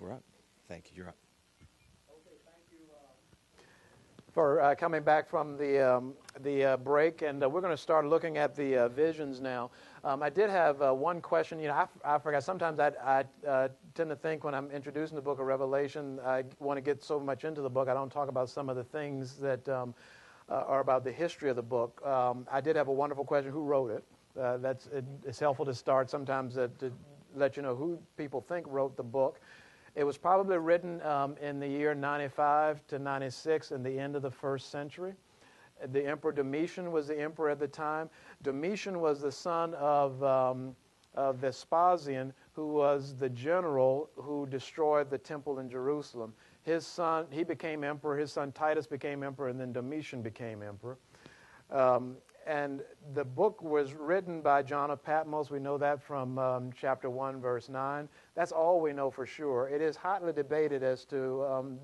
we're up. Thank you. You're up. Okay, thank you for coming back from the break, and we're going to start looking at the visions now. I did have one question. You know, I forgot. Sometimes I tend to think when I'm introducing the book of Revelation, I want to get so much into the book, I don't talk about some of the things that are about the history of the book. I did have a wonderful question. Who wrote it? It's helpful to start sometimes to let you know who people think wrote the book. It was probably written in the year 95 to 96, in the end of the first century. The Emperor Domitian was the emperor at the time. Domitian was the son of Vespasian, who was the general who destroyed the temple in Jerusalem. His son, he became emperor. His son Titus became emperor, and then Domitian became emperor. And the book was written by John of Patmos. We know that from chapter 1, verse 9. That's all we know for sure. It is hotly debated as to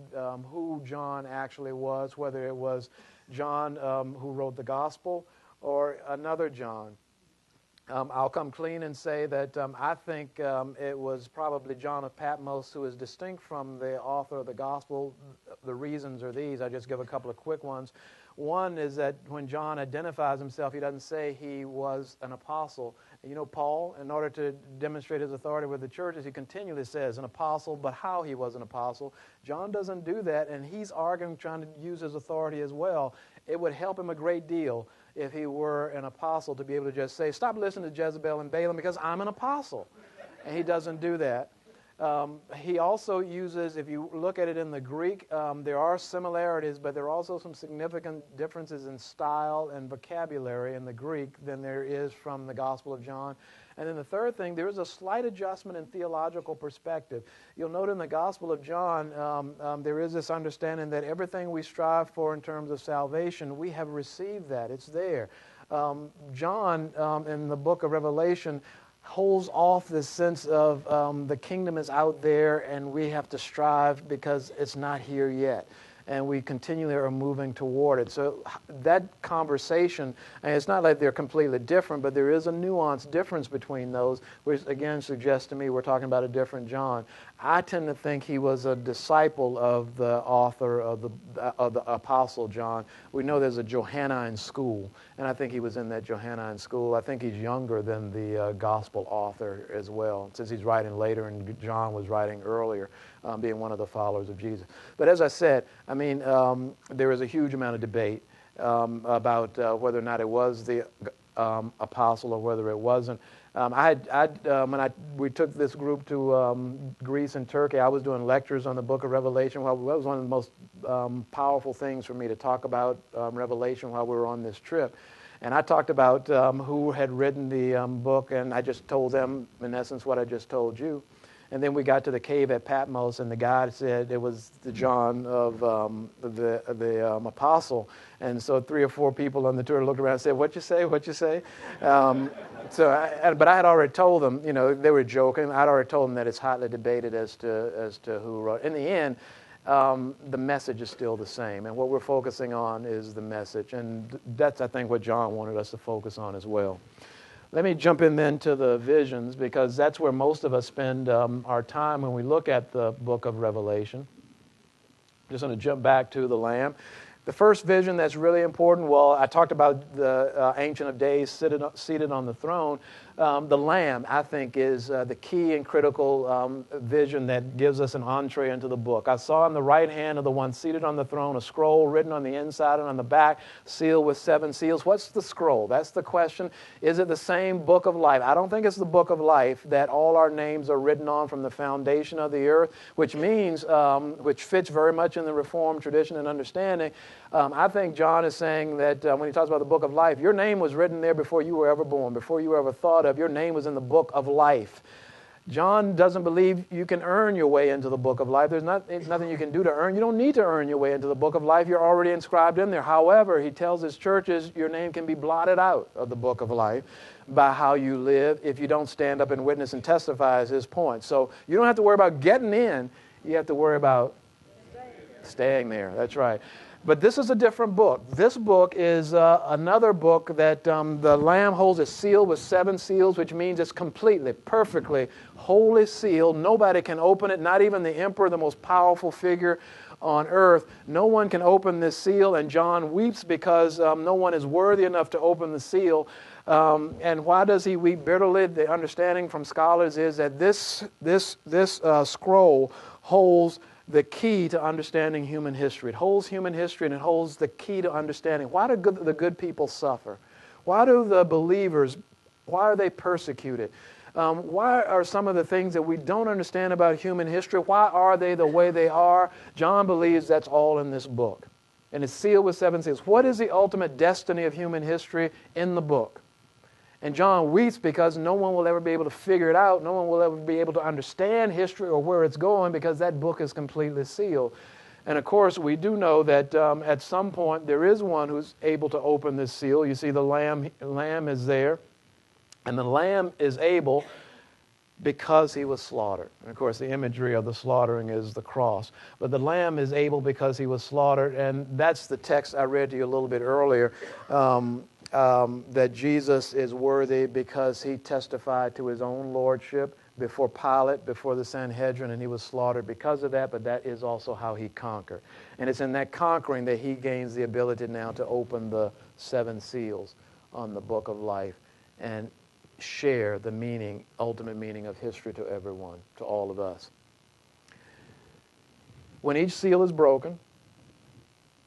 who John actually was, whether it was John who wrote the gospel or another John. I'll come clean and say that I think it was probably John of Patmos, who is distinct from the author of the gospel. The reasons are these. I'll just give a couple of quick ones. One is that when John identifies himself, he doesn't say he was an apostle. You know, Paul, in order to demonstrate his authority with the churches, he continually says an apostle, but how he was an apostle. John doesn't do that, and he's arguing, trying to use his authority as well. It would help him a great deal if he were an apostle to be able to just say, stop listening to Jezebel and Balaam because I'm an apostle. And he doesn't do that. He also uses, if you look at it in the Greek, there are similarities, but there are also some significant differences in style and vocabulary in the Greek than there is from the Gospel of John. And then the third thing, there is a slight adjustment in theological perspective. You'll note in the Gospel of John, there is this understanding that everything we strive for in terms of salvation, we have received that. It's there. John, in the book of Revelation, holds off this sense of the kingdom is out there and we have to strive because it's not here yet. And we continually are moving toward it. So that conversation, and it's not like they're completely different, but there is a nuanced difference between those, which again suggests to me we're talking about a different John. I tend to think he was a disciple of the author of the Apostle John. We know there's a Johannine school, and I think he was in that Johannine school. I think he's younger than the gospel author as well, since he's writing later and John was writing earlier, being one of the followers of Jesus. But as I said, I mean, there is a huge amount of debate about whether or not it was the apostle or whether it wasn't. When we took this group to Greece and Turkey, I was doing lectures on the book of Revelation. Well, that was one of the most powerful things for me to talk about Revelation while we were on this trip. And I talked about who had written the book, and I just told them, in essence, what I just told you. And then we got to the cave at Patmos, and the guide said it was the John of the apostle. And so 3 or 4 people on the tour looked around and said, "What'd you say? What'd you say?" But I had already told them, you know, they were joking. I'd already told them that it's hotly debated as to who wrote. In the end, the message is still the same, and what we're focusing on is the message, and that's, I think, what John wanted us to focus on as well. Let me jump in then to the visions, because that's where most of us spend our time when we look at the book of Revelation. Just going to jump back to the Lamb. The first vision that's really important, well, I talked about the Ancient of Days seated on the throne. The Lamb, I think, is the key and critical vision that gives us an entree into the book. I saw in the right hand of the one seated on the throne a scroll written on the inside and on the back, sealed with 7 seals. What's the scroll? That's the question. Is it the same book of life? I don't think it's the book of life that all our names are written on from the foundation of the earth, which means, which fits very much in the Reformed tradition and understanding. I think John is saying that when he talks about the book of life, your name was written there before you were ever born, before you were ever thought of. Your name was in the book of life. John doesn't believe you can earn your way into the book of life. There's nothing you can do to earn. You don't need to earn your way into the book of life. You're already inscribed in there. However, he tells his churches your name can be blotted out of the book of life by how you live if you don't stand up and witness and testify, is his point. So you don't have to worry about getting in. You have to worry about staying there. That's right. But this is a different book. This book is another book that the Lamb holds a seal with 7 seals, which means it's completely, perfectly, wholly sealed. Nobody can open it, not even the emperor, the most powerful figure on earth. No one can open this seal, and John weeps because no one is worthy enough to open the seal. And why does he weep bitterly? The understanding from scholars is that this scroll holds the key to understanding human history. It holds human history, and it holds the key to understanding. Why do the good people suffer? Why do the believers, why are they persecuted? Why are some of the things that we don't understand about human history, why are they the way they are? John believes that's all in this book. And it's sealed with 7 seals. What is the ultimate destiny of human history in the book? And John weeps because no one will ever be able to figure it out. No one will ever be able to understand history or where it's going because that book is completely sealed. And of course, we do know that at some point there is one who's able to open this seal. You see the lamb is there. And the lamb is able because he was slaughtered. And of course, the imagery of the slaughtering is the cross. But the lamb is able because he was slaughtered. And that's the text I read to you a little bit earlier. That Jesus is worthy because he testified to his own lordship before Pilate, before the Sanhedrin, and he was slaughtered because of that, but that is also how he conquered. And it's in that conquering that he gains the ability now to open the 7 seals on the book of life and share the meaning, ultimate meaning of history to everyone, to all of us. When each seal is broken,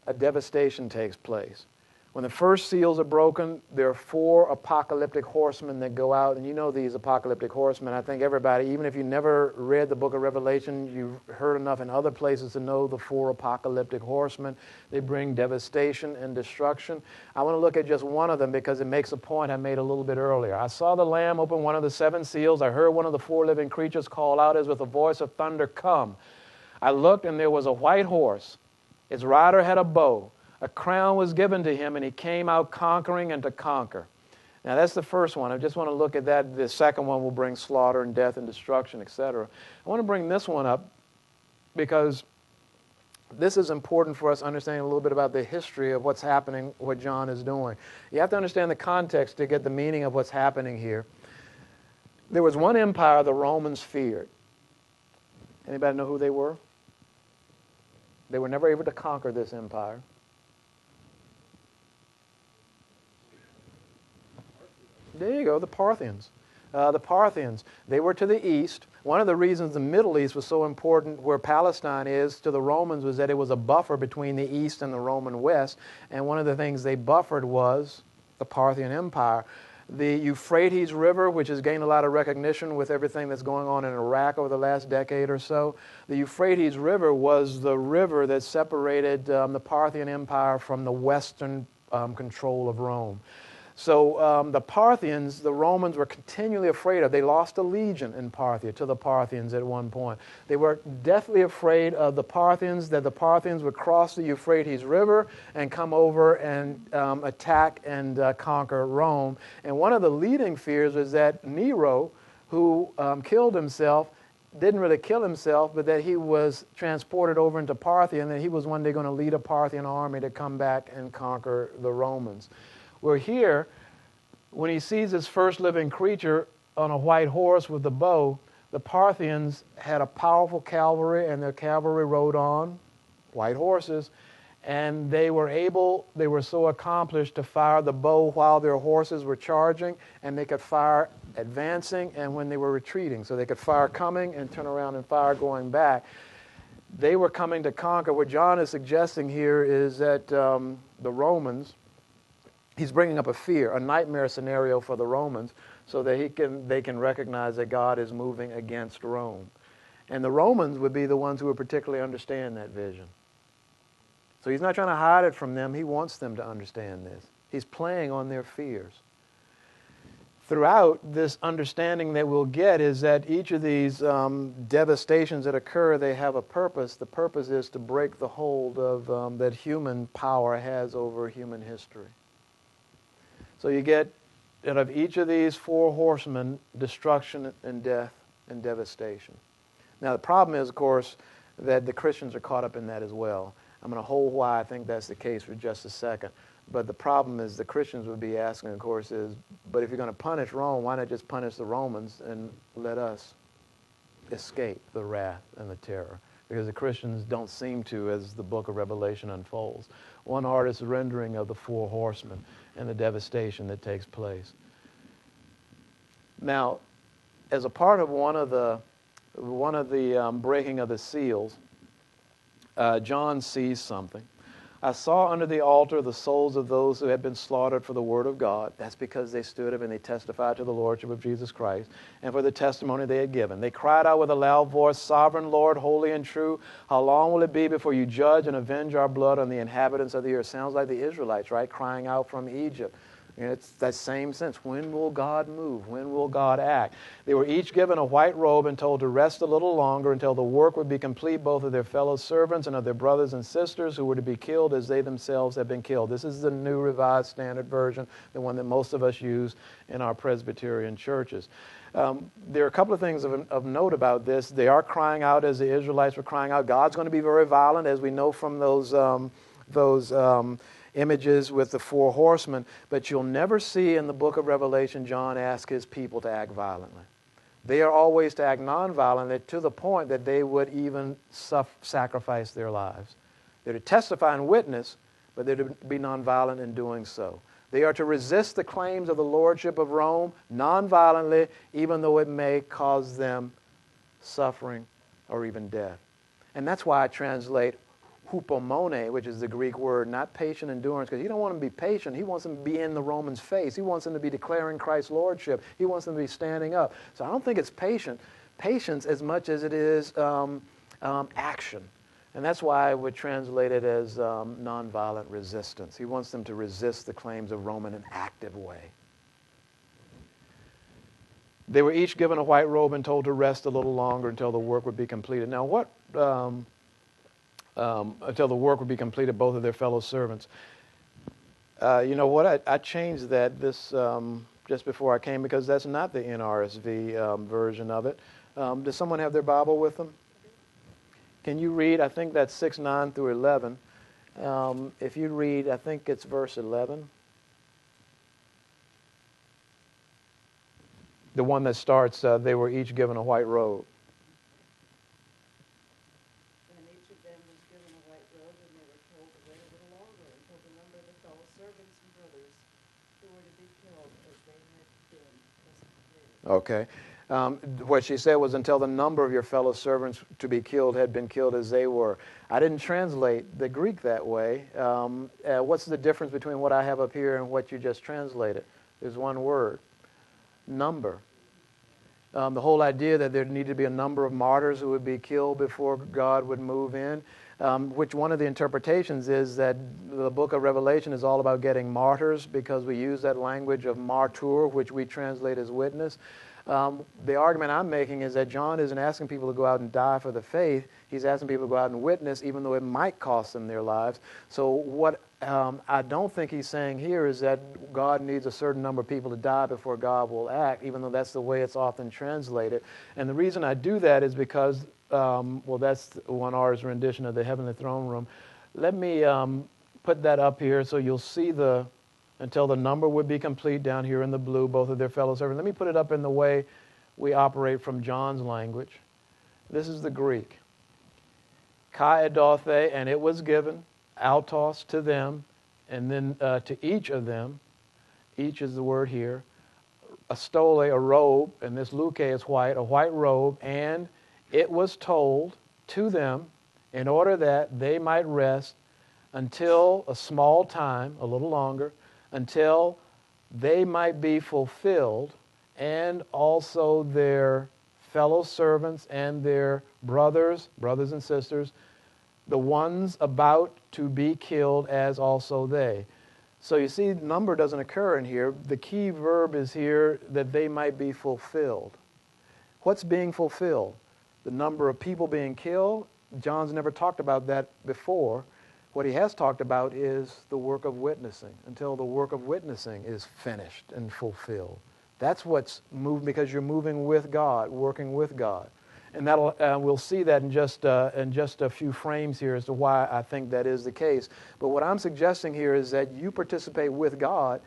a devastation takes place. When the first seals are broken, there are 4 apocalyptic horsemen that go out. And you know these apocalyptic horsemen. I think everybody, even if you never read the book of Revelation, you've heard enough in other places to know the 4 apocalyptic horsemen. They bring devastation and destruction. I want to look at just one of them because it makes a point I made a little bit earlier. I saw the Lamb open one of the 7 seals. I heard one of the 4 living creatures call out as with a voice of thunder, "Come." I looked, and there was a white horse. Its rider had a bow. A crown was given to him, and he came out conquering and to conquer. Now, that's the first one. I just want to look at that. The second one will bring slaughter and death and destruction, etc. I want to bring this one up because this is important for us understanding a little bit about the history of what's happening, what John is doing. You have to understand the context to get the meaning of what's happening here. There was one empire the Romans feared. Anybody know who they were? They were never able to conquer this empire. There you go, the Parthians. The Parthians, they were to the east. One of the reasons the Middle East was so important where Palestine is to the Romans was that it was a buffer between the east and the Roman west. And one of the things they buffered was the Parthian Empire. The Euphrates River, which has gained a lot of recognition with everything that's going on in Iraq over the last decade or so, the Euphrates River was the river that separated the Parthian Empire from the western control of Rome. So the Parthians, the Romans were continually afraid of. They lost a legion in Parthia to the Parthians at one point. They were deathly afraid of the Parthians, that the Parthians would cross the Euphrates River and come over and attack and conquer Rome. And one of the leading fears was that Nero, who killed himself, didn't really kill himself, but that he was transported over into Parthia and that he was one day going to lead a Parthian army to come back and conquer the Romans. We're here, when he sees his first living creature on a white horse with a bow, the Parthians had a powerful cavalry, and their cavalry rode on white horses, and they were so accomplished to fire the bow while their horses were charging, and they could fire advancing and when they were retreating. So they could fire coming and turn around and fire going back. They were coming to conquer. What John is suggesting here is that the Romans, he's bringing up a fear, a nightmare scenario for the Romans so that they can recognize that God is moving against Rome. And the Romans would be the ones who would particularly understand that vision. So he's not trying to hide it from them. He wants them to understand this. He's playing on their fears. Throughout this understanding that we'll get is that each of these devastations that occur, they have a purpose. The purpose is to break the hold of that human power has over human history. So you get out of each of these 4 horsemen, destruction and death and devastation. Now the problem is, of course, that the Christians are caught up in that as well. I'm going to hold why I think that's the case for just a second. But the problem is the Christians would be asking, of course, is, but if you're going to punish Rome, why not just punish the Romans and let us escape the wrath and the terror? Because the Christians don't seem to, as the book of Revelation unfolds. One artist's rendering of the four horsemen and the devastation that takes place. Now, as a part of one of the breaking of the seals, John sees something. I saw under the altar the souls of those who had been slaughtered for the word of God. That's because they stood up and they testified to the lordship of Jesus Christ and for the testimony they had given. They cried out with a loud voice, "Sovereign Lord, holy and true, how long will it be before you judge and avenge our blood on the inhabitants of the earth?" Sounds like the Israelites, right? Crying out from Egypt. And it's that same sense. When will God move? When will God act? They were each given a white robe and told to rest a little longer until the work would be complete, both of their fellow servants and of their brothers and sisters who were to be killed as they themselves had been killed. This is the New Revised Standard Version, the one that most of us use in our Presbyterian churches. There are a couple of things of note about this. They are crying out as the Israelites were crying out. God's going to be very violent, as we know from those images with the four horsemen, but you'll never see in the book of Revelation John ask his people to act violently. They are always to act nonviolently, to the point that they would even sacrifice their lives. They're to testify and witness, but they're to be nonviolent in doing so. They are to resist the claims of the lordship of Rome nonviolently, even though it may cause them suffering or even death. And that's why I translate hupomone, which is the Greek word, not patient endurance, because he don't want them to be patient. He wants them to be in the Romans' face. He wants them to be declaring Christ's lordship. He wants them to be standing up. So I don't think it's patience as much as it is action. And that's why I would translate it as nonviolent resistance. He wants them to resist the claims of Rome in an active way. They were each given a white robe and told to rest a little longer until the work would be completed. Now, until the work would be completed, both of their fellow servants. You know what? I changed that just before I came, because that's not the NRSV version of it. Does someone have their Bible with them? Can you read? I think that's 6:9 through 11. If you read, I think it's verse 11. The one that starts, they were each given a white robe. Okay. What she said was, until the number of your fellow servants to be killed had been killed as they were. I didn't translate the Greek that way. What's the difference between what I have up here and what you just translated? There's one word. Number. The whole idea that there needed to be a number of martyrs who would be killed before God would move in, which one of the interpretations is that the book of Revelation is all about getting martyrs, because we use that language of martyr, which we translate as witness. The argument I'm making is that John isn't asking people to go out and die for the faith. He's asking people to go out and witness, even though it might cost them their lives. So what I don't think he's saying here is that God needs a certain number of people to die before God will act, even though that's the way it's often translated. And the reason I do that is because, that's one artist's rendition of the heavenly throne room. Let me put that up here so you'll see until the number would be complete down here in the blue, both of their fellow servants. Let me put it up in the way we operate from John's language. This is the Greek. Kai edothe, and it was given, autos, to them, and then to each of them, each is the word here, a stole, a robe, and this luke is white, a white robe, and it was told to them in order that they might rest until a small time, a little longer, until they might be fulfilled, and also their fellow servants and their brothers and sisters, the ones about to be killed, as also they. So you see, number doesn't occur in here. The key verb is here, that they might be fulfilled. What's being fulfilled? The number of people being killed? John's never talked about that before. What he has talked about is the work of witnessing, until the work of witnessing is finished and fulfilled. That's what's moving, because you're moving with God, working with God. And that'll we'll see that in just a few frames here as to why I think that is the case. But what I'm suggesting here is that you participate with God,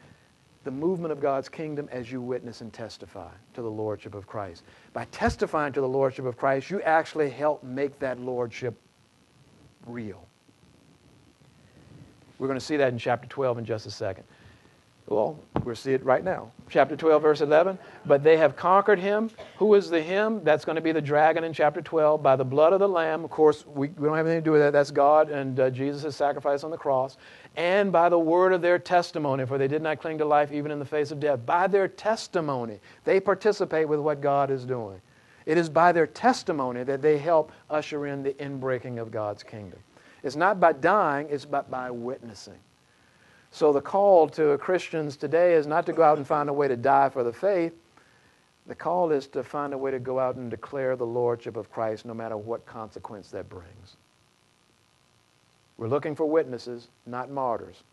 the movement of God's kingdom, as you witness and testify to the Lordship of Christ. By testifying to the Lordship of Christ, you actually help make that Lordship real. We're going to see that in chapter 12 in just a second. Well, we'll see it right now. Chapter 12, verse 11. But they have conquered him. Who is the him? That's going to be the dragon in chapter 12. By the blood of the Lamb. Of course, we don't have anything to do with that. That's God and Jesus' sacrifice on the cross. And by the word of their testimony, for they did not cling to life even in the face of death. By their testimony, they participate with what God is doing. It is by their testimony that they help usher in the inbreaking of God's kingdom. It's not by dying, it's by witnessing. So the call to Christians today is not to go out and find a way to die for the faith. The call is to find a way to go out and declare the Lordship of Christ no matter what consequence that brings. We're looking for witnesses, not martyrs.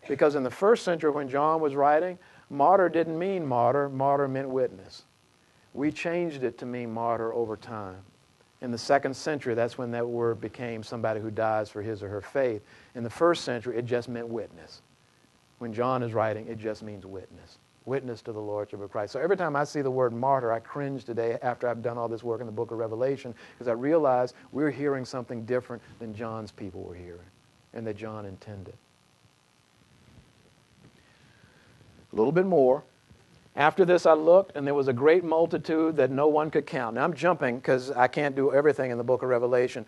Because in the first century when John was writing, martyr didn't mean martyr. Martyr meant witness. We changed it to mean martyr over time. In the second century, that's when that word became somebody who dies for his or her faith. In the first century, it just meant witness. When John is writing, it just means witness. Witness to the Lordship of Christ. So every time I see the word martyr, I cringe today after I've done all this work in the book of Revelation, because I realize we're hearing something different than John's people were hearing and that John intended. A little bit more. After this I looked, and there was a great multitude that no one could count. Now I'm jumping because I can't do everything in the book of Revelation.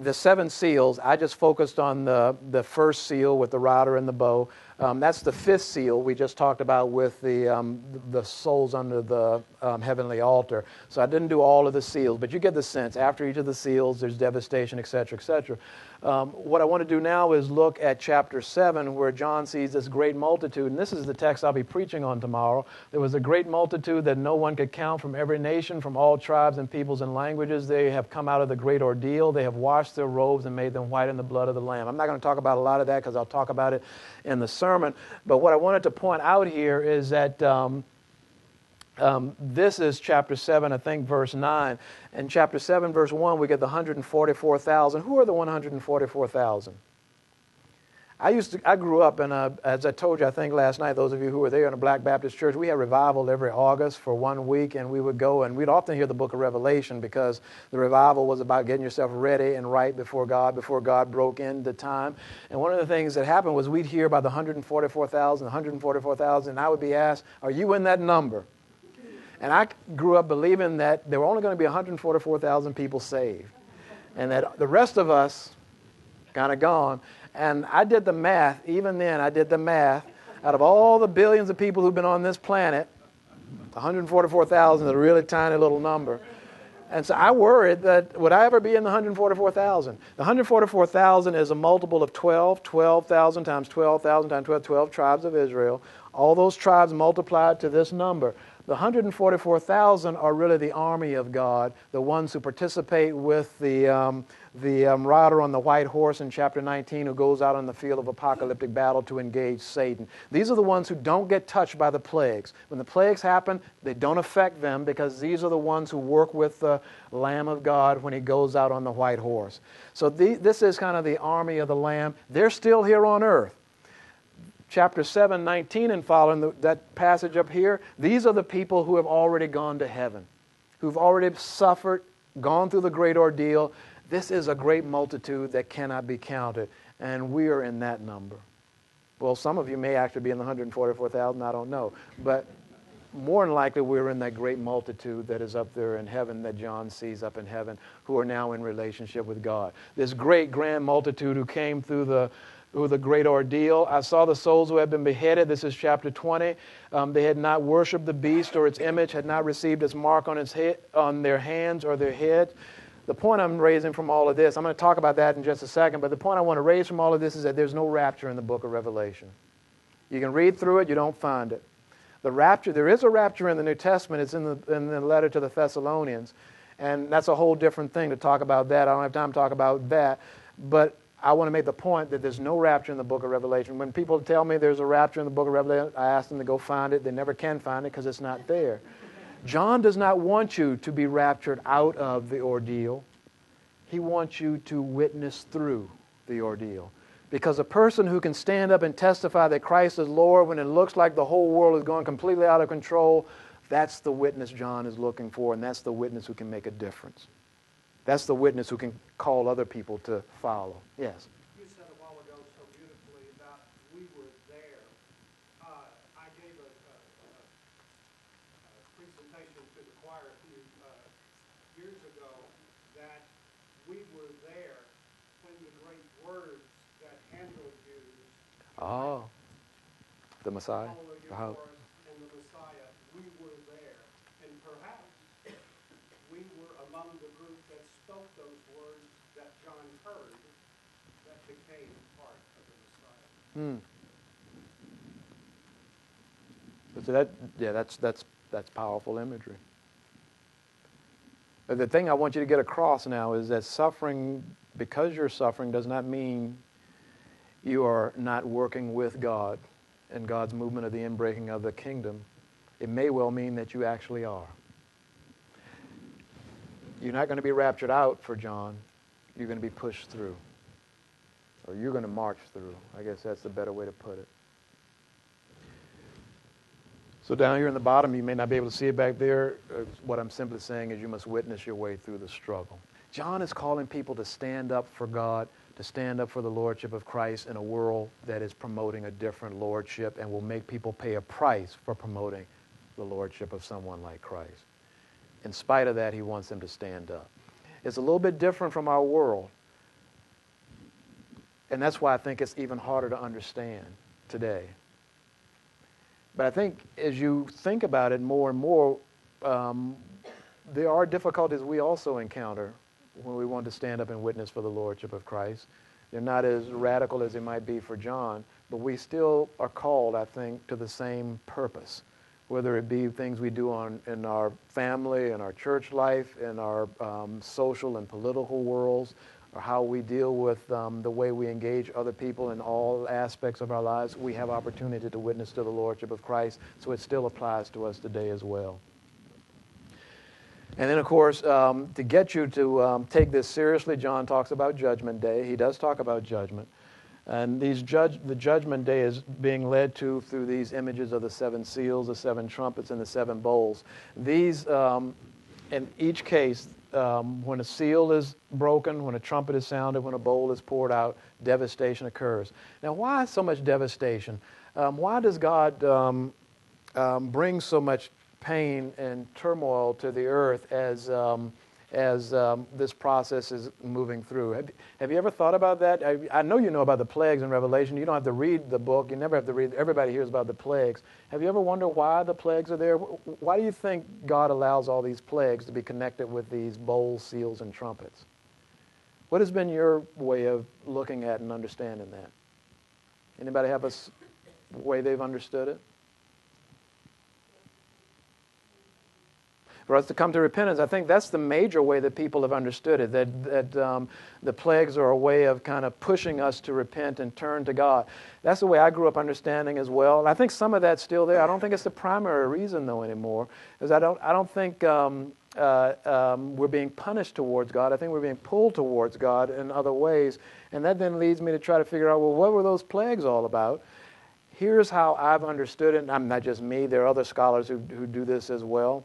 The 7 seals, I just focused on the first seal with the rider and the bow. That's the 5th seal we just talked about with the souls under the heavenly altar. So I didn't do all of the seals, but you get the sense. After each of the seals, there's devastation, etc., etc. What I want to do now is look at chapter 7, where John sees this great multitude. And this is the text I'll be preaching on tomorrow. There was a great multitude that no one could count, from every nation, from all tribes and peoples and languages. They have come out of the great ordeal. They have washed their robes and made them white in the blood of the Lamb. I'm not going to talk about a lot of that because I'll talk about it in the sermon. But what I wanted to point out here is that this is chapter 7, I think, verse 9. In chapter 7, verse 1, we get the 144,000. Who are the 144,000? I grew up in as I told you, I think last night, those of you who were there in a Black Baptist church, we had revival every August for 1 week, and we would go, and we'd often hear the book of Revelation because the revival was about getting yourself ready and right before God broke into time. And one of the things that happened was we'd hear about the 144,000, and I would be asked, are you in that number? And I grew up believing that there were only going to be 144,000 people saved, and that the rest of us kind of gone. And I did the math. Even then, I did the math. Out of all the billions of people who've been on this planet, 144,000 is a really tiny little number. And so I worried that would I ever be in the 144,000? The 144,000 is a multiple of 12, 12,000 times 12,000 times 12, 12 tribes of Israel. All those tribes multiplied to this number. The 144,000 are really the army of God, the ones who participate with the rider on the white horse in chapter 19 who goes out on the field of apocalyptic battle to engage Satan. These are the ones who don't get touched by the plagues. When the plagues happen, they don't affect them because these are the ones who work with the Lamb of God when he goes out on the white horse. So this is kind of the army of the Lamb. They're still here on earth. Chapter 7, 19 and following, that passage up here, these are the people who have already gone to heaven, who've already suffered, gone through the great ordeal. This is a great multitude that cannot be counted, and we are in that number. Well, some of you may actually be in the 144,000, I don't know. But more than likely, we're in that great multitude that is up there in heaven, that John sees up in heaven, who are now in relationship with God. This great, grand multitude who came through the great ordeal. I saw the souls who had been beheaded. This is chapter 20. They had not worshipped the beast or its image, had not received its mark on its head, on their hands or their head. The point I'm raising from all of this, I'm going to talk about that in just a second, but the point I want to raise from all of this is that there's no rapture in the book of Revelation. You can read through it, you don't find it. The rapture, there is a rapture in the New Testament. It's in the letter to the Thessalonians, and that's a whole different thing to talk about that. I don't have time to talk about that, but I want to make the point that there's no rapture in the book of Revelation. When people tell me there's a rapture in the book of Revelation, I ask them to go find it. They never can find it because it's not there. John does not want you to be raptured out of the ordeal. He wants you to witness through the ordeal. Because a person who can stand up and testify that Christ is Lord when it looks like the whole world is going completely out of control, that's the witness John is looking for, and that's the witness who can make a difference. That's the witness who can call other people to follow. Yes? You said a while ago so beautifully about we were there. I gave a presentation to the choir a few years ago that we were there when the great words that Handel used. Oh, the Messiah. Hallelujah for us and the Messiah. We were there. And perhaps we were among the group that spoke those words that John heard that became part of the Messiah. So that's powerful imagery. But the thing I want you to get across now is that suffering, because you're suffering, does not mean you are not working with God and God's movement of the inbreaking of the kingdom. It may well mean that you actually are. You're not going to be raptured out for John. You're going to be pushed through. Or you're going to march through. I guess that's the better way to put it. So down here in the bottom, you may not be able to see it back there. What I'm simply saying is you must witness your way through the struggle. John is calling people to stand up for God, to stand up for the lordship of Christ in a world that is promoting a different lordship and will make people pay a price for promoting the lordship of someone like Christ. In spite of that, he wants them to stand up. It's a little bit different from our world. And that's why I think it's even harder to understand today. But I think as you think about it more and more, there are difficulties we also encounter when we want to stand up and witness for the lordship of Christ. They're not as radical as they might be for John, but we still are called, I think, to the same purpose, whether it be things we do in our family, in our church life, in our social and political worlds, or how we deal with the way we engage other people in all aspects of our lives. We have opportunity to witness to the lordship of Christ, so it still applies to us today as well. And then, of course, to get you to take this seriously, John talks about Judgment Day. He does talk about judgment. And the Judgment Day is being led to through these images of the 7 seals, the 7 trumpets, and the 7 bowls. These, in each case, when a seal is broken, when a trumpet is sounded, when a bowl is poured out, devastation occurs. Now, why so much devastation? Why does God bring so much pain and turmoil to the earth as this process is moving through? Have you ever thought about that? I know you know about the plagues in Revelation. You don't have to read the book. You never have to read. Everybody hears about the plagues. Have you ever wondered why the plagues are there? Why do you think God allows all these plagues to be connected with these bowls, seals, and trumpets? What has been your way of looking at and understanding that? Anybody have a way they've understood it? For us to come to repentance, I think that's the major way that people have understood it, that the plagues are a way of kind of pushing us to repent and turn to God. That's the way I grew up understanding as well. And I think some of that's still there. I don't think it's the primary reason, though, anymore, because I don't think we're being punished towards God. I think we're being pulled towards God in other ways. And that then leads me to try to figure out, well, what were those plagues all about? Here's how I've understood it. And not just me. There are other scholars who do this as well.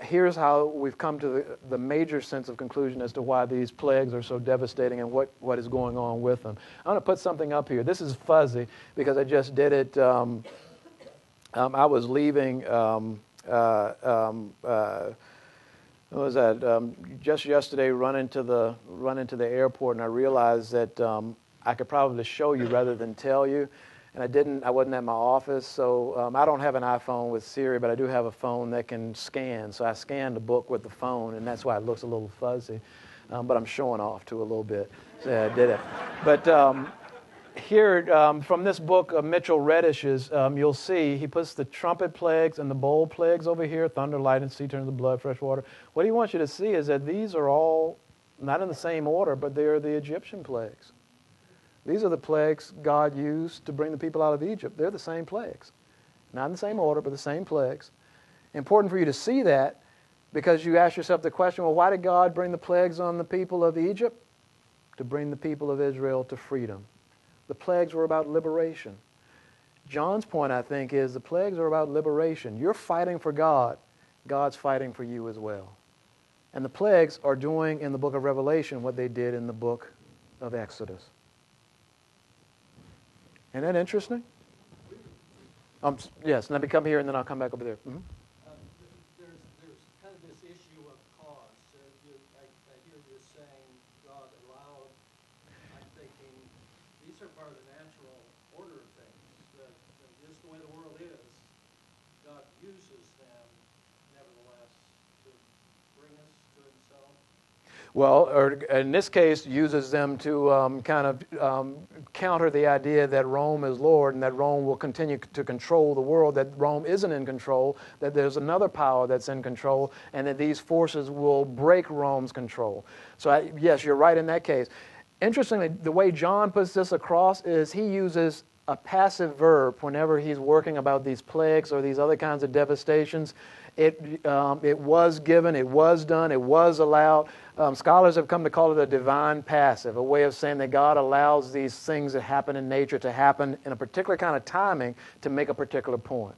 Here's how we've come to the major sense of conclusion as to why these plagues are so devastating and what is going on with them. I'm going to put something up here. This is fuzzy because I just did it. I was leaving, what was that? Just yesterday, run into the airport, and I realized that I could probably show you rather than tell you. And I wasn't at my office, so I don't have an iPhone with Siri, but I do have a phone that can scan. So I scanned the book with the phone, and that's why it looks a little fuzzy. But I'm showing off to a little bit. So yeah, I did it. But here, from this book of Mitchell Reddish's, you'll see he puts the trumpet plagues and the bowl plagues over here, thunder, lightning, sea turns to blood, fresh water. What he wants you to see is that these are all not in the same order, but they are the Egyptian plagues. These are the plagues God used to bring the people out of Egypt. They're the same plagues. Not in the same order, but the same plagues. Important for you to see that, because you ask yourself the question, well, why did God bring the plagues on the people of Egypt? To bring the people of Israel to freedom. The plagues were about liberation. John's point, I think, is the plagues are about liberation. You're fighting for God. God's fighting for you as well. And the plagues are doing in the book of Revelation what they did in the book of Exodus. Isn't that interesting? Yes, let me come here and then I'll come back over there. Mm-hmm. There's kind of this issue of cause. I hear you saying God allowed. I'm thinking these are part of the natural order of things. Just the way the world is, God uses them, nevertheless, to bring us to Himself. Well, or in this case, uses them to counter the idea that Rome is Lord and that Rome will continue to control the world, that Rome isn't in control, that there's another power that's in control, and that these forces will break Rome's control. So, yes, you're right in that case. Interestingly, the way John puts this across is he uses a passive verb whenever he's working about these plagues or these other kinds of devastations. It was given, it was done, it was allowed. Scholars have come to call it a divine passive, a way of saying that God allows these things that happen in nature to happen in a particular kind of timing to make a particular point,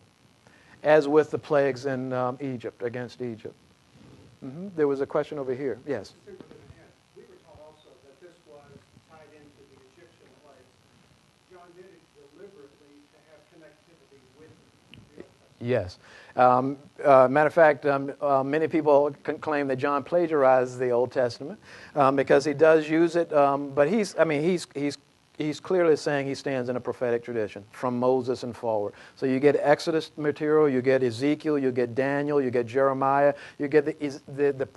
as with the plagues in Egypt, against Egypt. Mm-hmm. There was a question over here. Yes? We were taught also that this was tied into the Egyptian plagues. John did it deliberately to have connectivity with the Old Testament. Yes. Matter of fact, many people claim that John plagiarized the Old Testament because he does use it, but he's clearly saying he stands in a prophetic tradition from Moses and forward. So you get Exodus material, you get Ezekiel, you get Daniel, you get Jeremiah, you get the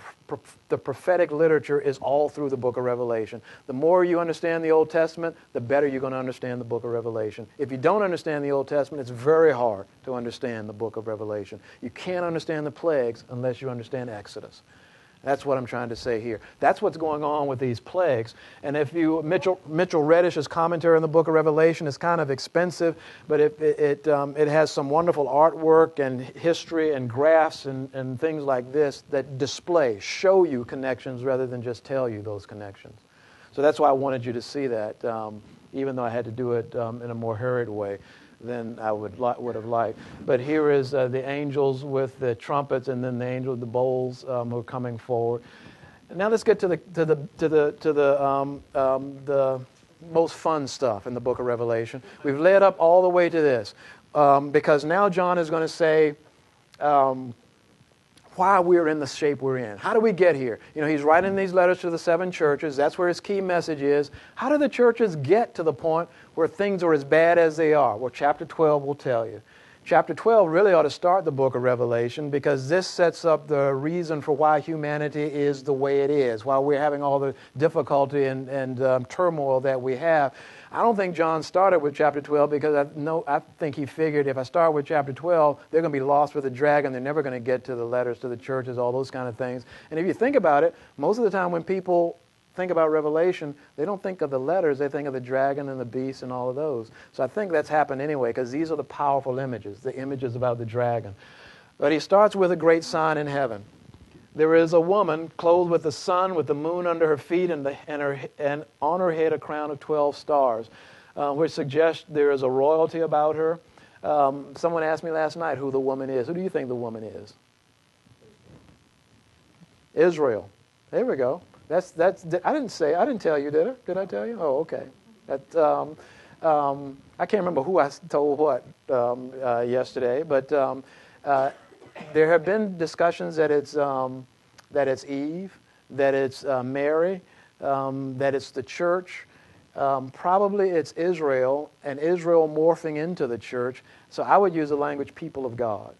prophetic literature is all through the book of Revelation. The more you understand the Old Testament, the better you're going to understand the book of Revelation. If you don't understand the Old Testament, it's very hard to understand the book of Revelation. You can't understand the plagues unless you understand Exodus. That's what I'm trying to say here. That's what's going on with these plagues. And if you, Mitchell Reddish's commentary on the book of Revelation is kind of expensive, but it has some wonderful artwork and history and graphs and things like this that display, show you connections rather than just tell you those connections. So that's why I wanted you to see that, even though I had to do it in a more hurried way than I would have liked. But here is the angels with the trumpets, and then the angel with the bowls who are coming forward. And now let's get to the most fun stuff in the book of Revelation. We've led up all the way to this because now John is going to say why we're in the shape we're in. How do we get here? You know, he's writing these letters to the 7 churches. That's where his key message is. How do the churches get to the point where things are as bad as they are? Well, chapter 12 will tell you. Chapter 12 really ought to start the book of Revelation because this sets up the reason for why humanity is the way it is, why we're having all the difficulty and turmoil that we have. I don't think John started with chapter 12 because I think he figured if I start with chapter 12, they're going to be lost with the dragon. They're never going to get to the letters to the churches, all those kind of things. And if you think about it, most of the time when people think about Revelation, they don't think of the letters. They think of the dragon and the beast and all of those. So I think that's happened anyway because these are the powerful images, the images about the dragon. But he starts with a great sign in heaven. There is a woman clothed with the sun, with the moon under her feet, and on her head a crown of 12 stars, which suggests there is a royalty about her. Someone asked me last night who the woman is. Who do you think the woman is? Israel. There we go. I didn't tell you, did I? Did I tell you? Oh, okay. I can't remember who I told what yesterday, but there have been discussions that it's Eve, that it's Mary, that it's the church. Probably it's Israel, and Israel morphing into the church. So I would use the language people of God.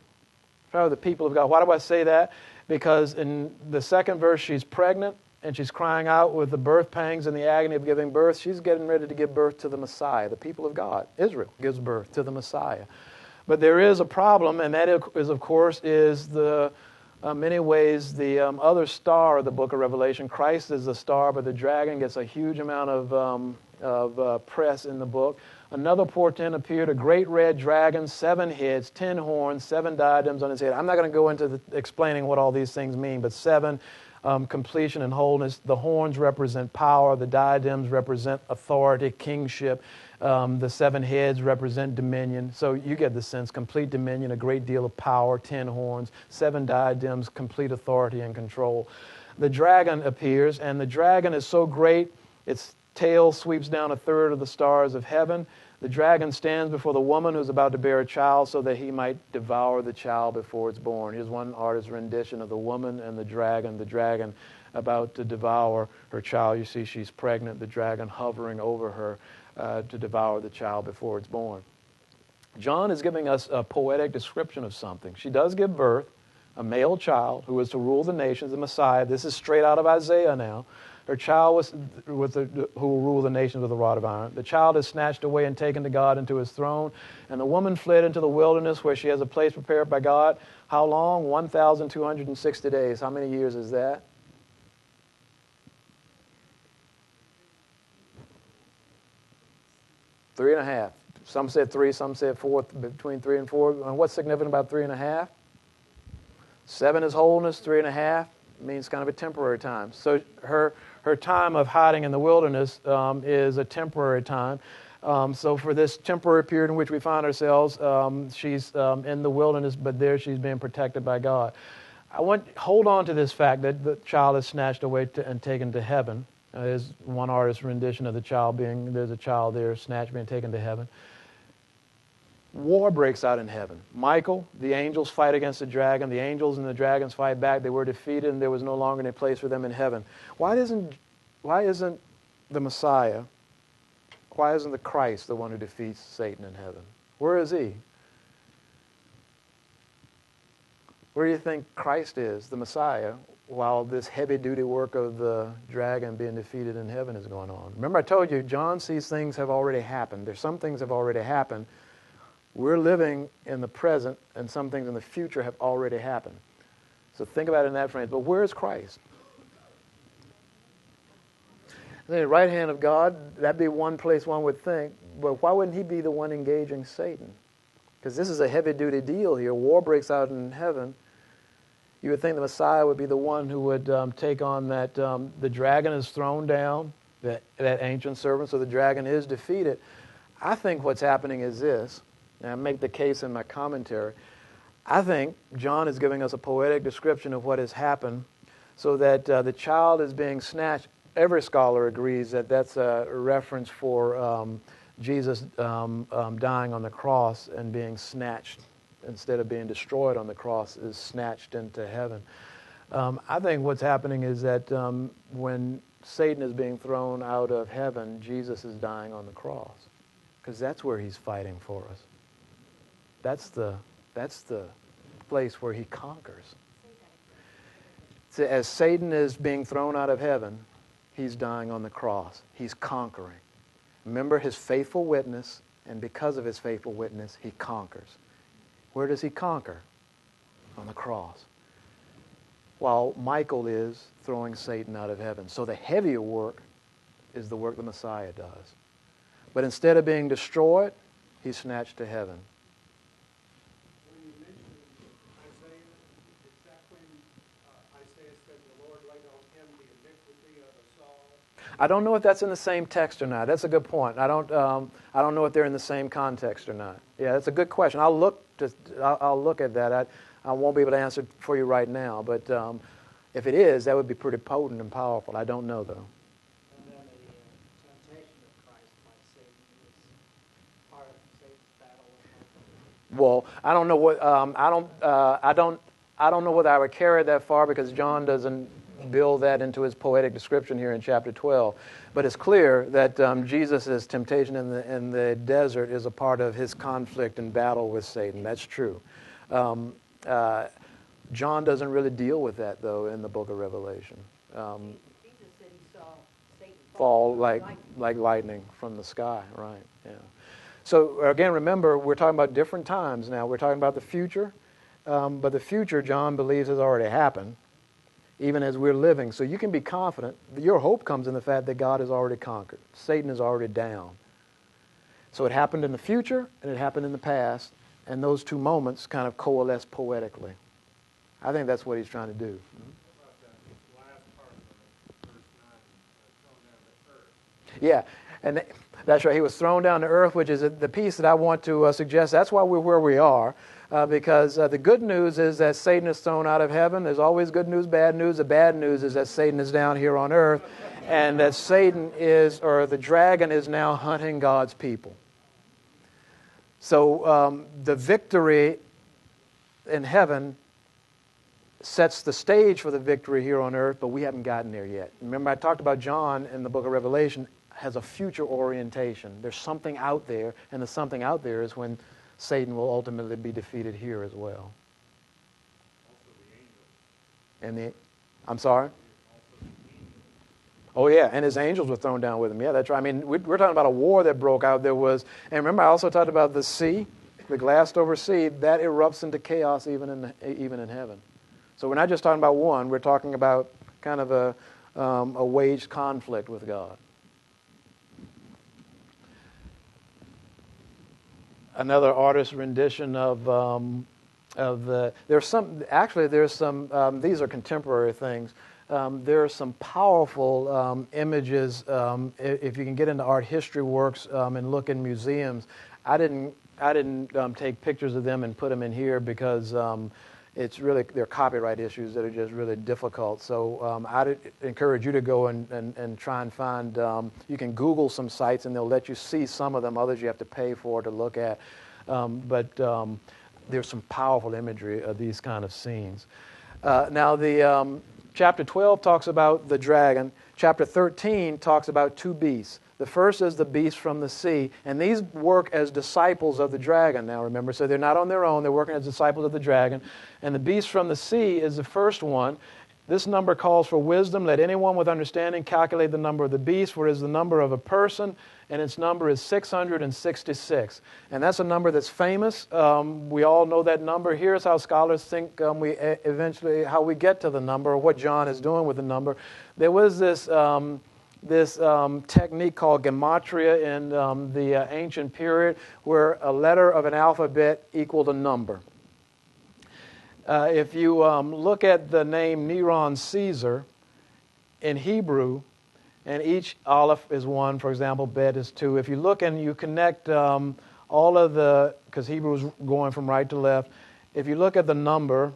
Probably the people of God. Why do I say that? Because in the second verse, she's pregnant, and she's crying out with the birth pangs and the agony of giving birth. She's getting ready to give birth to the Messiah, the people of God. Israel gives birth to the Messiah. But there is a problem, and that is, of course, the many ways the other star of the book of Revelation. Christ is the star, but the dragon gets a huge amount of press in the book. another portent appeared, a great red dragon, 7 heads, 10 horns, 7 diadems on his head. I'm not going to go into explaining what all these things mean, but 7, completion and wholeness. The horns represent power. The diadems represent authority, kingship. The 7 heads represent dominion. So you get the sense, complete dominion, a great deal of power, 10 horns, 7 diadems, complete authority and control. The dragon appears, and the dragon is so great, its tail sweeps down 1/3 of the stars of heaven. The dragon stands before the woman who's about to bear a child so that he might devour the child before it's born. Here's one artist's rendition of the woman and the dragon about to devour her child. You see she's pregnant, the dragon hovering over her to devour the child before it's born. John is giving us a poetic description of something. She does give birth, a male child who is to rule the nations, the Messiah. This is straight out of Isaiah now. Her child who will rule the nations with a rod of iron. The child is snatched away and taken to God into his throne. And the woman fled into the wilderness where she has a place prepared by God. How long? 1,260 days. How many years is that? Three and a half. Some said 3, some said 4, between 3 and 4. And what's significant about 3.5? 7 is wholeness, 3.5 means kind of a temporary time. So her time of hiding in the wilderness is a temporary time. So for this temporary period in which we find ourselves, she's in the wilderness, but there she's being protected by God. Hold on to this fact that the child is snatched away and taken to heaven. There's one artist's rendition of the child there's a child there snatched, being taken to heaven. War breaks out in heaven. Michael, the angels fight against the dragon. The angels and the dragons fight back. They were defeated, and there was no longer any place for them in heaven. Why isn't the Messiah, why isn't the Christ the one who defeats Satan in heaven? Where is he? Where do you think Christ is, the Messiah, while this heavy-duty work of the dragon being defeated in heaven is going on? Remember I told you, John sees things have already happened. There's some things have already happened. We're living in the present, and some things in the future have already happened. So think about it in that frame. But where is Christ? The right hand of God, that'd be one place one would think. But why wouldn't he be the one engaging Satan? Because this is a heavy-duty deal here. War breaks out in heaven. You would think the Messiah would be the one who would take on that. The dragon is thrown down, that ancient serpent, so the dragon is defeated. I think what's happening is this. And I make the case in my commentary. I think John is giving us a poetic description of what has happened so that the child is being snatched. Every scholar agrees that that's a reference for Jesus dying on the cross and being snatched instead of being destroyed on the cross, is snatched into heaven. I think what's happening is that when Satan is being thrown out of heaven, Jesus is dying on the cross, because that's where he's fighting for us. That's the place where he conquers. So as Satan is being thrown out of heaven, he's dying on the cross. He's conquering. Remember his faithful witness, and because of his faithful witness, he conquers. Where does he conquer? On the cross. While Michael is throwing Satan out of heaven. So the heavier work is the work the Messiah does. But instead of being destroyed, he's snatched to heaven. When you mentioned Isaiah, is that when Isaiah said the Lord laid on him the iniquity of us all? I don't know if that's in the same text or not. That's a good point. I don't know if they're in the same context or not. Yeah, that's a good question. I'll look at that. I won't be able to answer it for you right now, but if it is, that would be pretty potent and powerful. I don't know though. And then the temptation of Christ by Satan is part of Satan's battle. Well, I don't know what I don't know whether I would carry it that far, because John doesn't build that into his poetic description here in chapter 12. But it's clear that Jesus' temptation in the desert is a part of his conflict and battle with Satan. That's true. John doesn't really deal with that, though, in the book of Revelation. Jesus said he saw Satan Fall like lightning from the sky, right? Yeah. So again, remember, we're talking about different times now. We're talking about the future, but the future, John believes, has already happened, even as we're living. So you can be confident. Your hope comes in the fact that God has already conquered. Satan is already down. So it happened in the future and it happened in the past, and those two moments kind of coalesce poetically. I think that's what he's trying to do. Yeah, and that's right. He was thrown down to earth, which is the piece that I want to suggest. That's why we're where we are, because the good news is that Satan is thrown out of heaven. There's always good news, bad news. The bad news is that Satan is down here on earth, and that Satan is, or the dragon is now hunting God's people. So the victory in heaven sets the stage for the victory here on earth, but we haven't gotten there yet. Remember, I talked about John in the book of Revelation has a future orientation. There's something out there, and the something out there is when Satan will ultimately be defeated here as well. And I'm sorry? Oh, yeah, and his angels were thrown down with him. Yeah, that's right. I mean, we're talking about a war that broke out. There was, and remember, I also talked about the sea, the glassed over sea, that erupts into chaos even in heaven. So we're not just talking about one, we're talking about kind of a waged conflict with God. Another artist's rendition of the, there's some, these are contemporary things. There are some powerful images, if you can get into art history works and look in museums. I didn't take pictures of them and put them in here because it's really, they're copyright issues that are just really difficult. So I'd encourage you to go and try and find, you can Google some sites and they'll let you see some of them. Others you have to pay for to look at. But there's some powerful imagery of these kind of scenes. Now the chapter 12 talks about the dragon. Chapter 13 talks about two beasts. The first is the beast from the sea, and these work as disciples of the dragon now, remember. So they're not on their own, they're working as disciples of the dragon. And the beast from the sea is the first one. This number calls for wisdom. Let anyone with understanding calculate the number of the beast, for it is the number of a person, and its number is 666. And that's a number that's famous. We all know that number. Here's how scholars think how we get to the number, or what John is doing with the number. There was this technique called gematria in the ancient period, where a letter of an alphabet equaled a number. If you look at the name Neron Caesar in Hebrew, and each aleph is 1, for example, bet is 2. If you look and you connect all of the, because Hebrew is going from right to left, if you look at the number,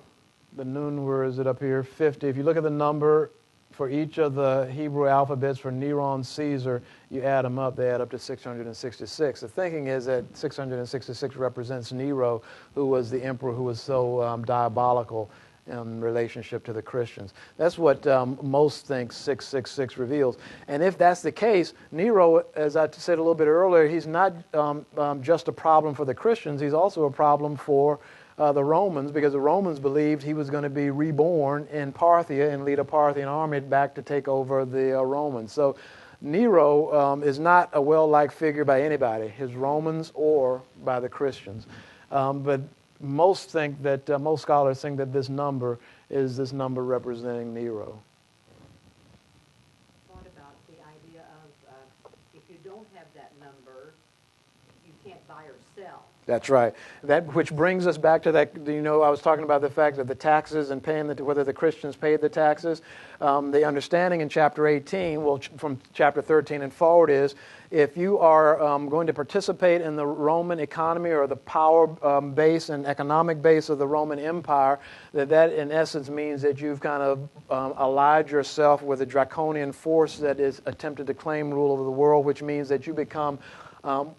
the noon, where is it up here, 50, if you look at the number for each of the Hebrew alphabets for Neron Caesar, you add them up, they add up to 666. The thinking is that 666 represents Nero, who was the emperor who was so diabolical in relationship to the Christians. That's what most think 666 reveals. And if that's the case, Nero, as I said a little bit earlier, he's not just a problem for the Christians, he's also a problem for the Romans, because the Romans believed he was going to be reborn in Parthia and lead a Parthian army back to take over the Romans. So Nero is not a well-liked figure by anybody, his Romans or by the Christians. But most scholars think that this number is this number representing Nero. What about the idea of if you don't have that number, you can't buy or sell? That's right. That, which brings us back to that, I was talking about the fact that the taxes and paying whether the Christians paid the taxes. The understanding in chapter 18, from chapter 13 and forward, is if you are going to participate in the Roman economy or the power base and economic base of the Roman Empire, that in essence means that you've kind of allied yourself with a draconian force that is attempted to claim rule over the world, which means that you become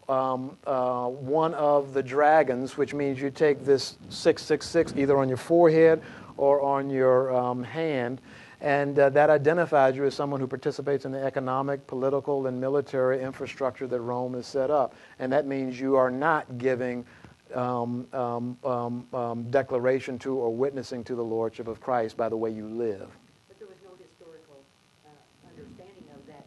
one of the dragons, which means you take this 666 either on your forehead or on your hand, and that identifies you as someone who participates in the economic, political, and military infrastructure that Rome has set up. And that means you are not giving declaration to or witnessing to the Lordship of Christ by the way you live. But there was no historical understanding of that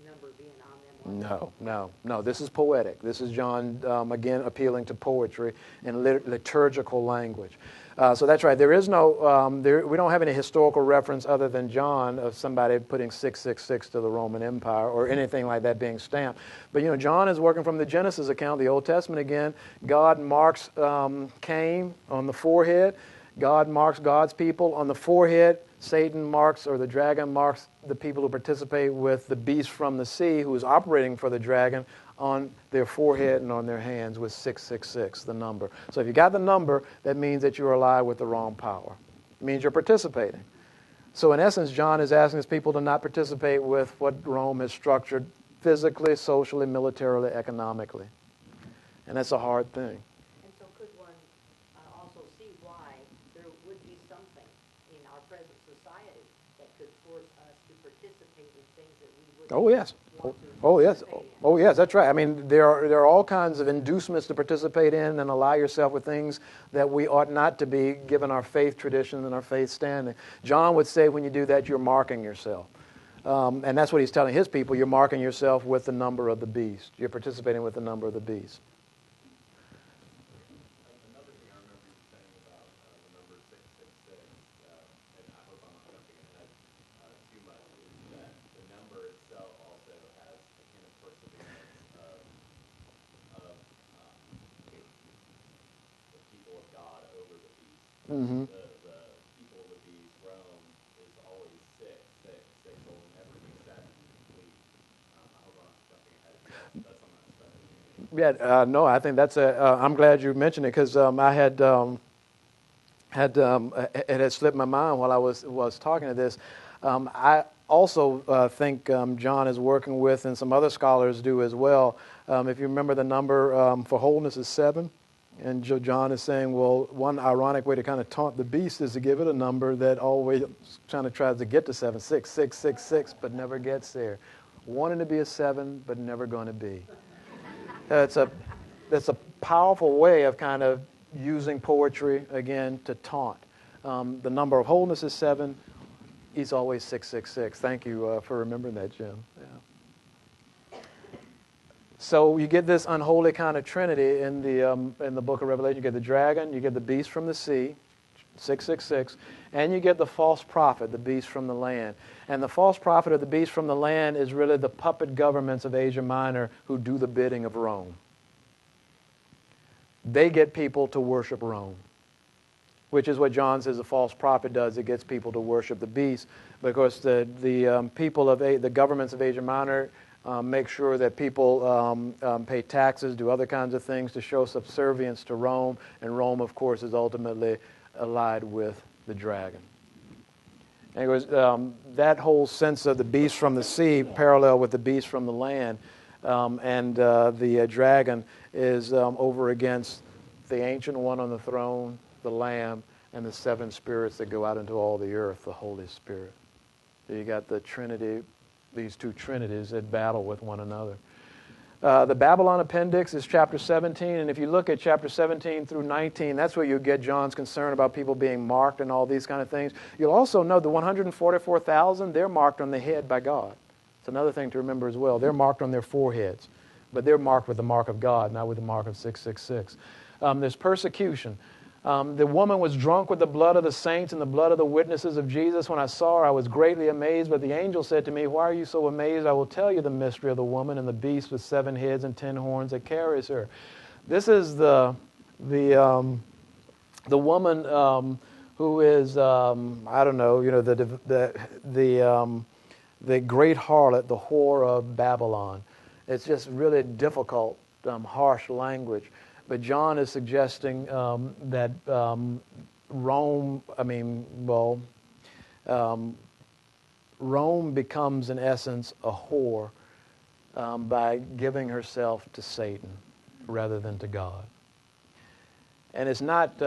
number being on them. No. This is poetic. This is John, again, appealing to poetry and liturgical language. So that's right. There is no, we don't have any historical reference other than John of somebody putting 666 to the Roman Empire or anything like that being stamped. But, John is working from the Genesis account, the Old Testament again. God marks Cain on the forehead. God marks God's people on the forehead. Satan marks, or the dragon marks, the people who participate with the beast from the sea who is operating for the dragon on their forehead and on their hands with 666, the number. So if you got the number, that means that you're allied with the wrong power. It means you're participating. So in essence, John is asking his people to not participate with what Rome has structured physically, socially, militarily, economically. And that's a hard thing. And so could one also see why there would be something in our present society that could force us to participate in things that we would Oh, yes. want to Oh, yes. participate in? Oh, yes, that's right. I mean, there are all kinds of inducements to participate in and ally yourself with things that we ought not to be, given our faith tradition and our faith standing. John would say when you do that, you're marking yourself. And that's what he's telling his people. You're marking yourself with the number of the beast. You're participating with the number of the beast. Another thing I remember you saying about the number 666, and I hope I'm not jumping ahead too much, is that the number itself also has a kind of perseverance of the people of God over the beast. Mm-hmm. The people of the beast, Rome, is always 666. Six will never be 7 complete. I hope I'm not jumping ahead. That's on that study. Yeah, no, I think that's I'm glad you mentioned it because I had it had slipped my mind while I was talking to this. I also think John is working with, and some other scholars do as well. If you remember, the number for wholeness is 7. And John is saying, well, one ironic way to kind of taunt the beast is to give it a number that always kind of tries to get to 7, 6, 6, 6, 6, but never gets there. Wanting to be a 7, but never going to be. That's a powerful way of kind of using poetry, again, to taunt. The number of wholeness is 7. He's always 666. Thank you for remembering that, Jim. Yeah. So you get this unholy kind of trinity in the book of Revelation. You get the dragon, you get the beast from the sea, 666, and you get the false prophet, the beast from the land. And the false prophet or the beast from the land is really the puppet governments of Asia Minor who do the bidding of Rome. They get people to worship Rome, which is what John says the false prophet does. It gets people to worship the beast because the people of the governments of Asia Minor make sure that people pay taxes, do other kinds of things to show subservience to Rome, and Rome, of course, is ultimately allied with the dragon. And it was that whole sense of the beast from the sea parallel with the beast from the land, and the dragon is over against the Ancient One on the throne, the Lamb, and the 7 spirits that go out into all the earth, the Holy Spirit. So you got the Trinity, these two trinities at battle with one another. The Babylon appendix is chapter 17, and if you look at chapter 17 through 19, that's where you get John's concern about people being marked and all these kind of things. You'll also know the 144,000, they're marked on the head by God. It's another thing to remember as well. They're marked on their foreheads, but they're marked with the mark of God, not with the mark of 666. There's persecution. The woman was drunk with the blood of the saints and the blood of the witnesses of Jesus. When I saw her, I was greatly amazed. But the angel said to me, why are you so amazed? I will tell you the mystery of the woman and the beast with 7 heads and 10 horns that carries her. This is the woman who is, I don't know, the great harlot, the whore of Babylon. It's just really difficult, harsh language. But John is suggesting that Rome becomes, in essence, a whore by giving herself to Satan rather than to God. And it's not,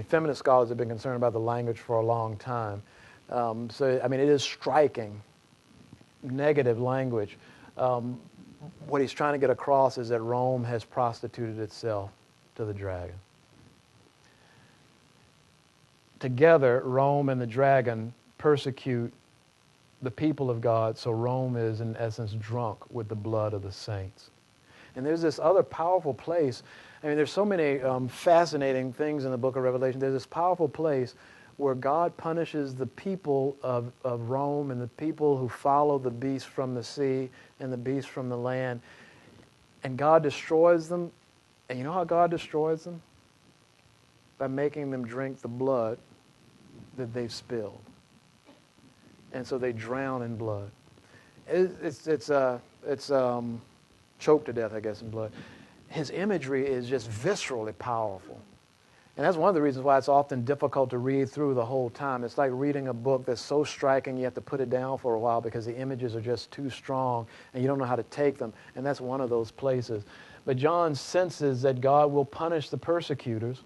feminist scholars have been concerned about the language for a long time. It is striking, negative language. What he's trying to get across is that Rome has prostituted itself to the dragon. Together, Rome and the dragon persecute the people of God, so Rome is, in essence, drunk with the blood of the saints. And there's this other powerful place. I mean, there's so many fascinating things in the book of Revelation. There's this powerful place where God punishes the people of Rome and the people who follow the beast from the sea and the beast from the land. And God destroys them. And you know how God destroys them? By making them drink the blood that they've spilled. And so they drown in blood. It's choked to death, I guess, in blood. His imagery is just viscerally powerful. And that's one of the reasons why it's often difficult to read through the whole time. It's like reading a book that's so striking you have to put it down for a while because the images are just too strong and you don't know how to take them. And that's one of those places. But John senses that God will punish the persecutors.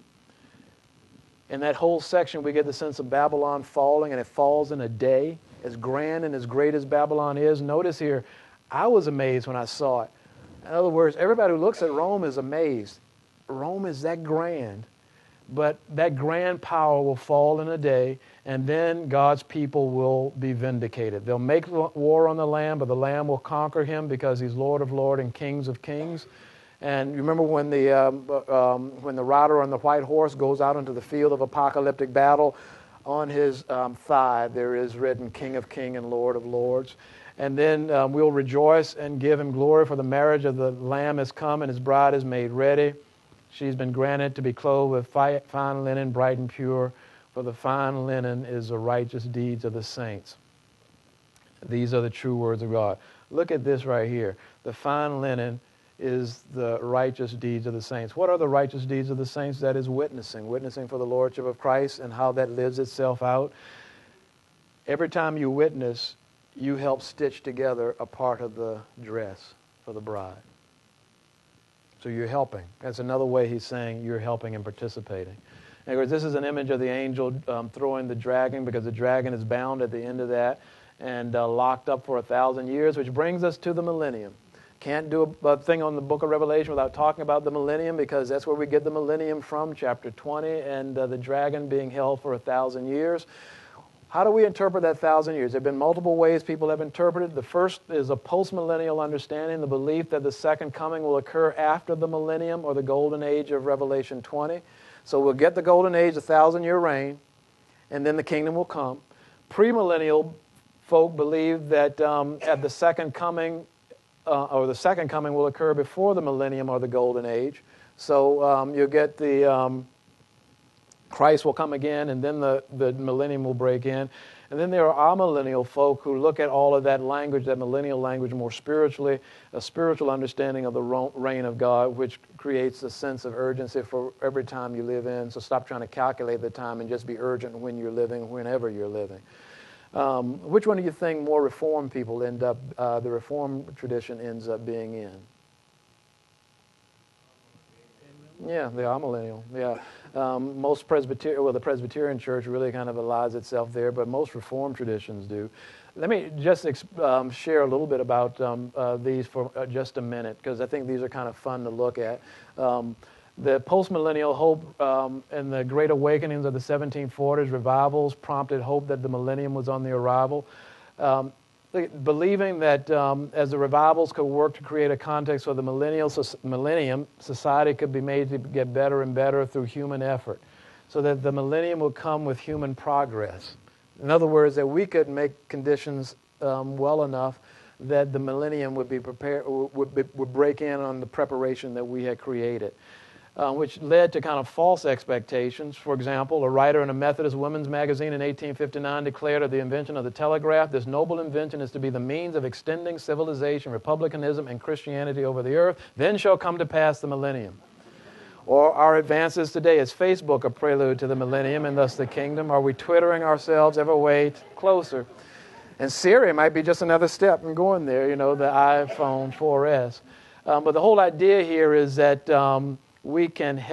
In that whole section, we get the sense of Babylon falling, and it falls in a day. As grand and as great as Babylon is, notice here, I was amazed when I saw it. In other words, everybody who looks at Rome is amazed. Rome is that grand. But that grand power will fall in a day, and then God's people will be vindicated. They'll make war on the Lamb, but the Lamb will conquer him because he's Lord of lords and Kings of kings. And you remember when the rider on the white horse goes out into the field of apocalyptic battle, on his thigh there is written King of kings and Lord of lords. And then we'll rejoice and give him glory, for the marriage of the Lamb has come and his bride is made ready. She's been granted to be clothed with fine linen, bright and pure, for the fine linen is the righteous deeds of the saints. These are the true words of God. Look at this right here. The fine linen is the righteous deeds of the saints. What are the righteous deeds of the saints? That is witnessing. Witnessing for the Lordship of Christ and how that lives itself out. Every time you witness, you help stitch together a part of the dress for the bride. So you're helping. That's another way he's saying you're helping and participating. And of course, this is an image of the angel throwing the dragon, because the dragon is bound at the end of that and locked up for 1,000 years, which brings us to the millennium. Can't do a thing on the book of Revelation without talking about the millennium, because that's where we get the millennium from, chapter 20, and the dragon being held for 1,000 years. How do we interpret that 1,000 years? There have been multiple ways people have interpreted. The first is a post-millennial understanding, the belief that the second coming will occur after the millennium or the golden age of Revelation 20. So we'll get the golden age, the 1,000-year reign, and then the kingdom will come. Premillennial folk believe that at the second coming, the second coming will occur before the millennium or the golden age. So you'll get the Christ will come again, and then the millennium will break in. And then there are amillennial folk who look at all of that language, that millennial language, more spiritually, a spiritual understanding of the reign of God, which creates a sense of urgency for every time you live in. So stop trying to calculate the time and just be urgent when you're living, whenever you're living. Which one do you think more Reformed people end up, the Reformed tradition ends up being in? Yeah, the amillennial, yeah. Most the Presbyterian Church really kind of allies itself there, but most Reformed traditions do. Let me just share a little bit about these for just a minute, because I think these are kind of fun to look at. The postmillennial hope and the great awakenings of the 1740s revivals prompted hope that the millennium was on the arrival. Believing that as the revivals could work to create a context for the millennium, society could be made to get better and better through human effort, so that the millennium would come with human progress. In other words, that we could make conditions well enough that the millennium would be prepared, would break in on the preparation that we had created. Which led to kind of false expectations. For example, a writer in a Methodist women's magazine in 1859 declared of the invention of the telegraph, "This noble invention is to be the means of extending civilization, republicanism, and Christianity over the earth. Then shall come to pass the millennium." Or our advances today, is Facebook a prelude to the millennium and thus the kingdom? Are we twittering ourselves ever way closer? And Siri might be just another step in going there, the iPhone 4S. But the whole idea here is that we can help